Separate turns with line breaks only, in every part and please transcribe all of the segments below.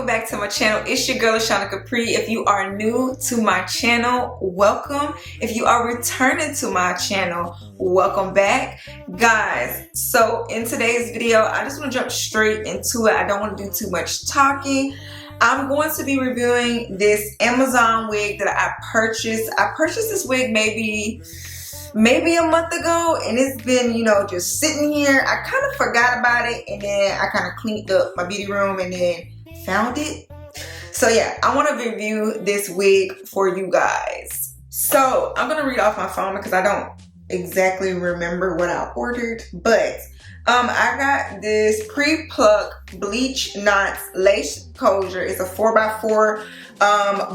welcome back to my channel. It's your girl Capri. If you are new to my channel, welcome. If you are returning to my channel, welcome back. Guys, so in today's video, I just want to jump straight into it. I don't want to do too much talking. I'm going to be reviewing this Amazon wig that I purchased. I purchased this wig maybe a month ago, and it's been, you know, just sitting here. I kind of forgot about it, and then I kind of cleaned up my beauty room and then found it. So yeah, I want to review this wig for you guys. So I'm gonna read off my phone because I don't exactly remember what I ordered, but I got this pre-pluck bleach knots lace closure. It's a 4x4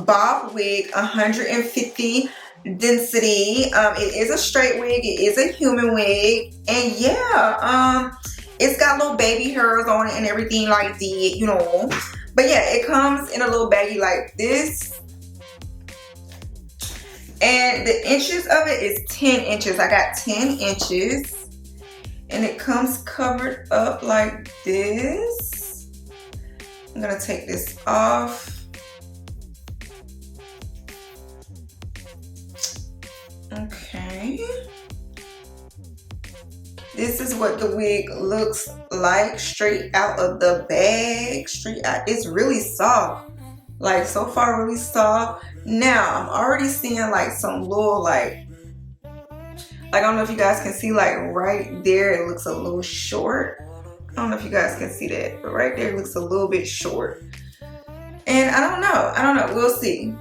bob wig, 150 density. It is a straight wig, it is a human wig, and yeah, it's got little baby hairs on it and everything like that, you know. But yeah, it comes in a little baggie like this, and the inches of it is 10 inches. I got 10 inches, and it comes covered up like this. I'm gonna take this off. Okay, this is what the wig looks like straight out of the bag. Straight out. It's really soft, like so far really soft. Now I'm already seeing like some little like I don't know if you guys can see, like right there it looks a little short. I don't know if you guys can see that, but right there it looks a little bit short, and I don't know, we'll see.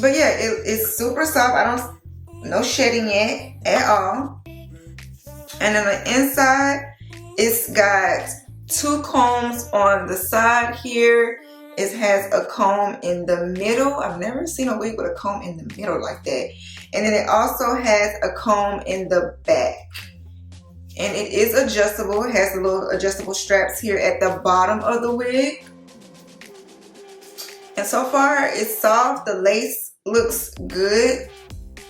But yeah, it's super soft. No shedding yet at all. And on the inside, it's got 2 combs on the side here. It has a comb in the middle. I've never seen a wig with a comb in the middle like that. And then it also has a comb in the back. And it is adjustable. It has a little adjustable straps here at the bottom of the wig. And so far, it's soft. The lace looks good.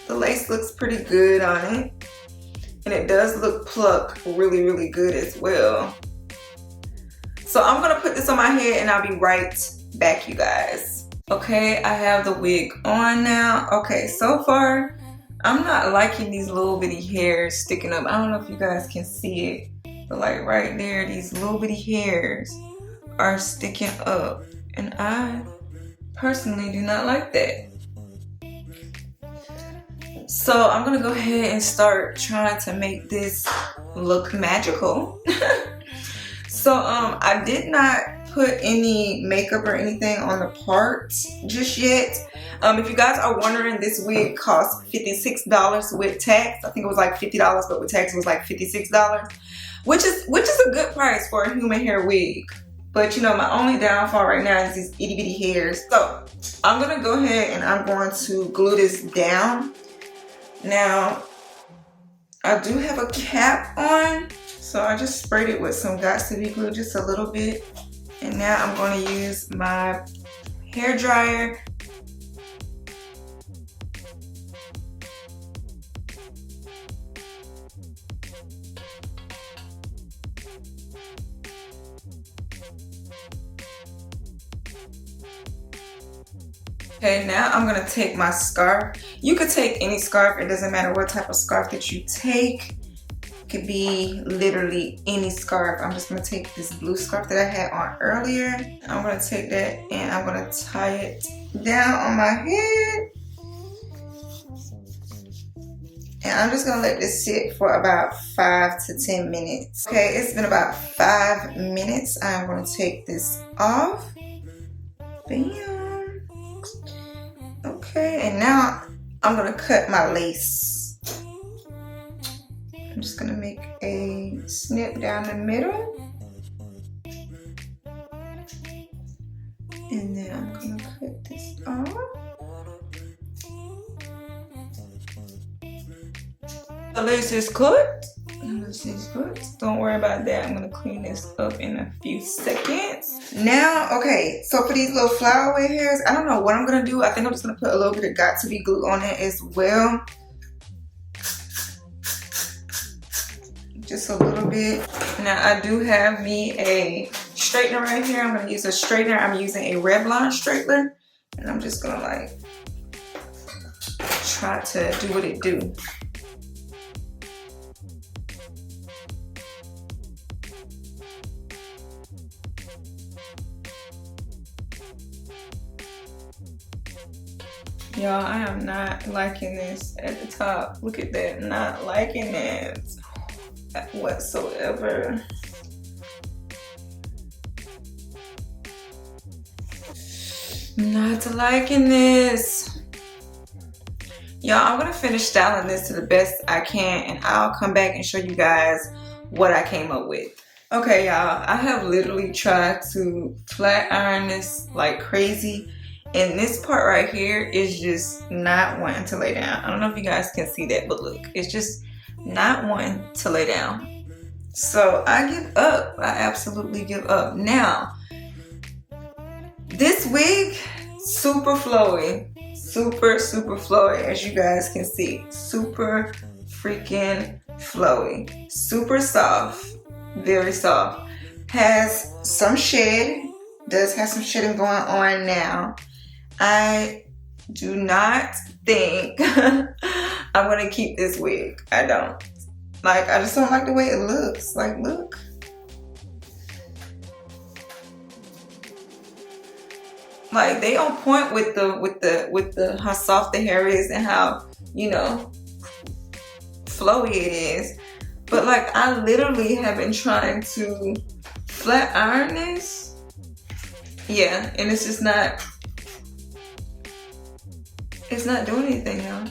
The lace looks pretty good on it. And it does look plucked really, really good as well. So I'm gonna put this on my head and I'll be right back, you guys. Okay, I have the wig on now. Okay, so far, I'm not liking these little bitty hairs sticking up. I don't know if you guys can see it, but like right there, these little bitty hairs are sticking up. And I personally do not like that. So I'm gonna go ahead and start trying to make this look magical. So I did not put any makeup or anything on the parts just yet. If you guys are wondering, this wig cost $56 with tax. I think it was like $50, but with tax it was like $56, which is a good price for a human hair wig. But you know, my only downfall right now is these itty bitty hairs. So I'm gonna go ahead and I'm going to glue this down. Now, I do have a cap on, so I just sprayed it with some Got2b glue, just a little bit. And now I'm going to use my hair dryer. Okay, now I'm gonna take my scarf. You could take any scarf, it doesn't matter what type of scarf that you take. It could be literally any scarf. I'm just gonna take this blue scarf that I had on earlier. I'm gonna take that and I'm gonna tie it down on my head. And I'm just gonna let this sit for about 5 to 10 minutes. Okay, it's been about 5 minutes. I'm gonna take this off. Bam. Okay, and now I'm gonna cut my lace. I'm just gonna make a snip down the middle. And then I'm gonna cut this off. The lace is cut. Don't worry about that. I'm gonna clean this up in a few seconds. Now, okay, so for these little flyaway hairs, I don't know what I'm gonna do. I think I'm just gonna put a little bit of Got2b glue on it as well. Just a little bit. Now I do have me a straightener right here. I'm gonna use a straightener. I'm using a Revlon straightener, and I'm just gonna like try to do what it do. Y'all, I am not liking this at the top. Look at that, not liking it whatsoever. Not liking this. Y'all, I'm gonna finish styling this to the best I can, and I'll come back and show you guys what I came up with. Okay, y'all, I have literally tried to flat iron this like crazy. And this part right here is just not wanting to lay down. I don't know if you guys can see that, but look, it's just not wanting to lay down. So I give up. I absolutely give up. Now, this wig, super flowy. Super flowy, as you guys can see. Super freaking flowy. Super soft. Very soft. Has some shed. Does have some shedding going on now. I do not think I'm gonna keep this wig. I don't. Like, I just don't like the way it looks. Like, look. Like, they on point with the how soft the hair is and how, you know, flowy it is. But like, I literally have been trying to flat iron this. Yeah, and it's just not. It's not doing anything, y'all.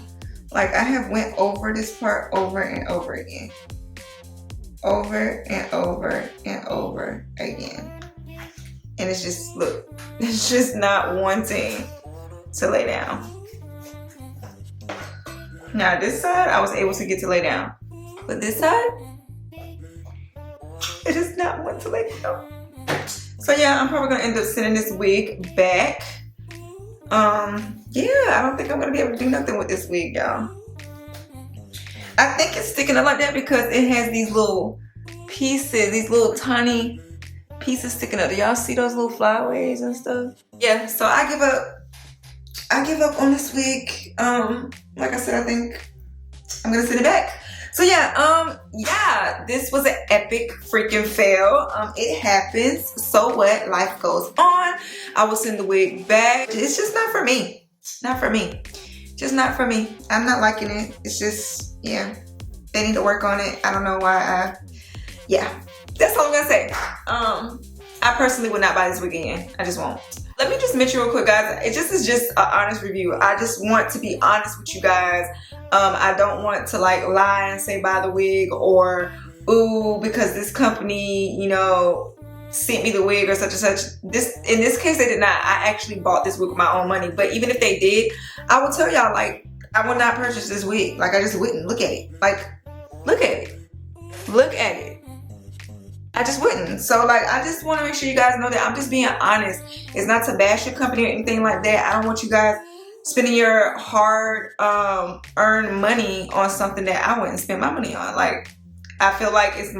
Like, I have went over this part over and over again. Over and over and over again. And it's just, look, it's just not wanting to lay down. Now, this side, I was able to get to lay down. But this side, it does not want to lay down. So yeah, I'm probably gonna end up sending this wig back. Yeah, I don't think I'm gonna be able to do nothing with this wig, y'all. I think it's sticking up like that because it has these little pieces, these little tiny pieces sticking up. Do y'all see those little flyaways and stuff? Yeah, so I give up. I give up on this wig. Like I said, I think I'm gonna send it back. So yeah, this was an epic freaking fail. It happens. So what? Life goes on. I will send the wig back. It's just not for me. Not for me. Just not for me. I'm not liking it. It's just, yeah. They need to work on it. I don't know why yeah. That's all I'm gonna say. I personally would not buy this wig again. I just won't. Let me just mention real quick, guys. This is just an honest review. I just want to be honest with you guys. I don't want to like lie and say buy the wig or ooh, because this company, you know, sent me the wig or such and such. In this case, they did not. I actually bought this wig with my own money. But even if they did, I will tell y'all, like, I would not purchase this wig. Like, I just wouldn't. Look at it. Like, look at it. Look at it. I just wouldn't. So like, I just want to make sure you guys know that I'm just being honest. It's not to bash your company or anything like that. I don't want you guys spending your hard earned money on something that I wouldn't spend my money on. Like, I feel like it is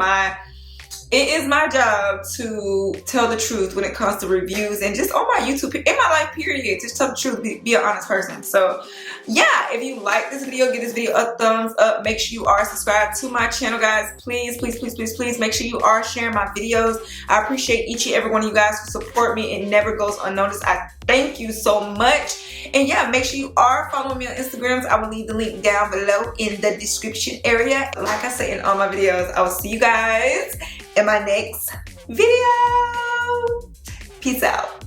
my job to tell the truth when it comes to reviews and just on my YouTube, in my life period, just tell the truth, be an honest person. So yeah, if you like this video, give this video a thumbs up. Make sure you are subscribed to my channel, guys. Please, please, please, please, please make sure you are sharing my videos. I appreciate each and every one of you guys who support me. It never goes unnoticed. I thank you so much. And yeah, make sure you are following me on Instagrams. I will leave the link down below in the description area. Like I say in all my videos, I will see you guys in my next video. Peace out.